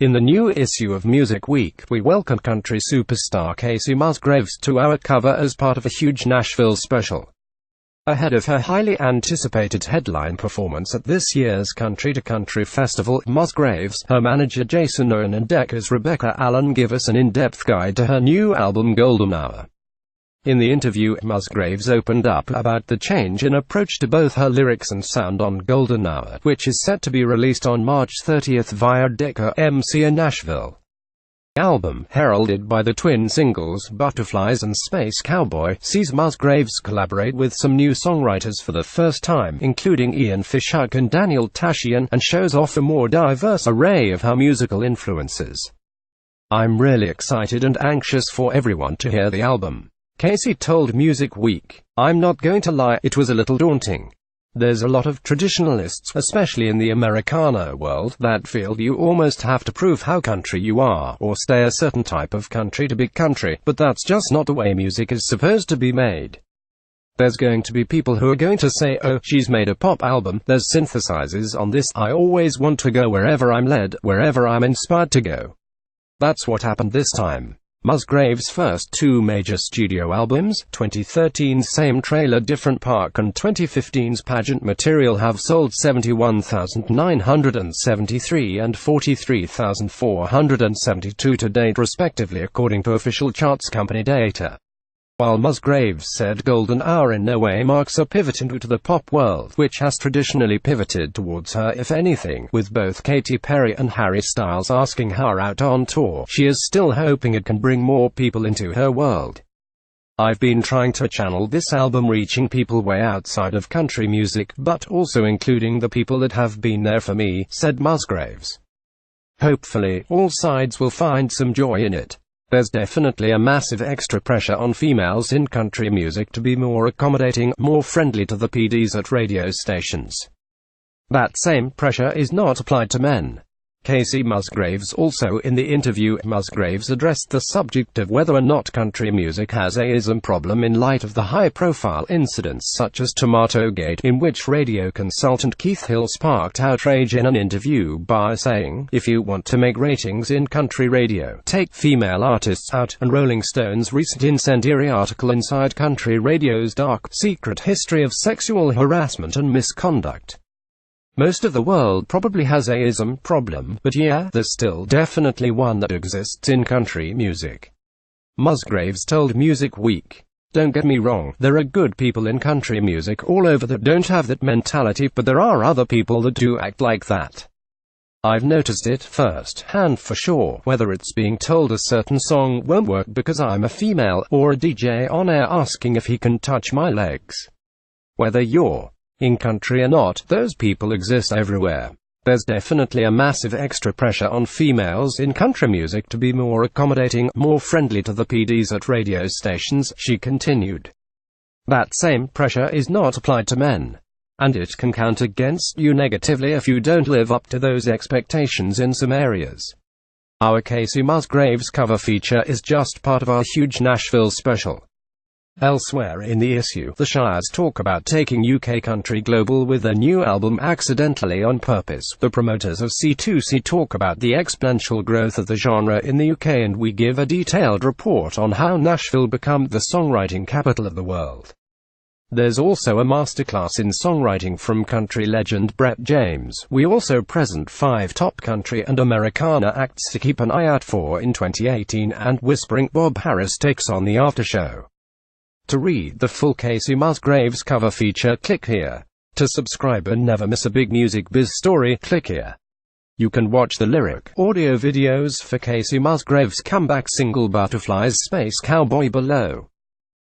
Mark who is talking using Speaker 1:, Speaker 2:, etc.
Speaker 1: In the new issue of Music Week, we welcome country superstar Kacey Musgraves to our cover as part of a huge Nashville special. Ahead of her highly anticipated headline performance at this year's Country to Country Festival, Musgraves, her manager Jason Owen and Decca's Rebecca Allen give us an in-depth guide to her new album Golden Hour. In the interview, Musgraves opened up about the change in approach to both her lyrics and sound on Golden Hour, which is set to be released on March 30th via Decca MC in Nashville. The album, heralded by the twin singles Butterflies and Space Cowboy, sees Musgraves collaborate with some new songwriters for the first time, including Ian Fishuk and Daniel Tashian, and shows off a more diverse array of her musical influences. "I'm really excited and anxious for everyone to hear the album," Kacey told Music Week. "I'm not going to lie, it was a little daunting. There's a lot of traditionalists, especially in the Americana world, that feel you almost have to prove how country you are, or stay a certain type of country to be country, but that's just not the way music is supposed to be made. There's going to be people who are going to say, oh, she's made a pop album, there's synthesizers on this, I always want to go wherever I'm led, wherever I'm inspired to go." That's what happened this time. Musgraves' first two major studio albums, 2013's Same Trailer Different Park and 2015's Pageant Material, have sold 71,973 and 43,472 to date respectively, according to official charts company data. While Musgraves said Golden Hour in no way marks a pivot into the pop world, which has traditionally pivoted towards her if anything, with both Katy Perry and Harry Styles asking her out on tour, she is still hoping it can bring more people into her world. "I've been trying to channel this album reaching people way outside of country music, but also including the people that have been there for me," said Musgraves. "Hopefully, all sides will find some joy in it. There's definitely a massive extra pressure on females in country music to be more accommodating, more friendly to the PDs at radio stations. That same pressure is not applied to men." Kacey Musgraves. Also in the interview, Musgraves addressed the subject of whether or not country music has a ism problem in light of the high-profile incidents such as Tomatogate, in which radio consultant Keith Hill sparked outrage in an interview by saying, "If you want to make ratings in country radio, take female artists out," and Rolling Stone's recent incendiary article Inside Country Radio's Dark, Secret History of Sexual Harassment and Misconduct. "Most of the world probably has a ism problem, but yeah, there's still definitely one that exists in country music," Musgraves told Music Week. "Don't get me wrong, there are good people in country music all over that don't have that mentality, but there are other people that do act like that. I've noticed it first hand for sure, whether it's being told a certain song won't work because I'm a female, or a DJ on air asking if he can touch my legs. Whether you're in country or not, those people exist everywhere. There's definitely a massive extra pressure on females in country music to be more accommodating, more friendly to the PDs at radio stations," she continued. "That same pressure is not applied to men. And it can count against you negatively if you don't live up to those expectations in some areas." Our Kacey Musgraves cover feature is just part of our huge Nashville special. Elsewhere in the issue, the Shires talk about taking UK country global with their new album Accidentally on Purpose. The promoters of C2C talk about the exponential growth of the genre in the UK, and we give a detailed report on how Nashville became the songwriting capital of the world. There's also a masterclass in songwriting from country legend Brett James. We also present 5 top country and Americana acts to keep an eye out for in 2018, and Whispering Bob Harris takes on the aftershow. To read the full Kacey Musgraves cover feature, click here. To subscribe and never miss a big music biz story, click here. You can watch the lyric audio videos for Kacey Musgraves' comeback single Butterflies Space Cowboy below.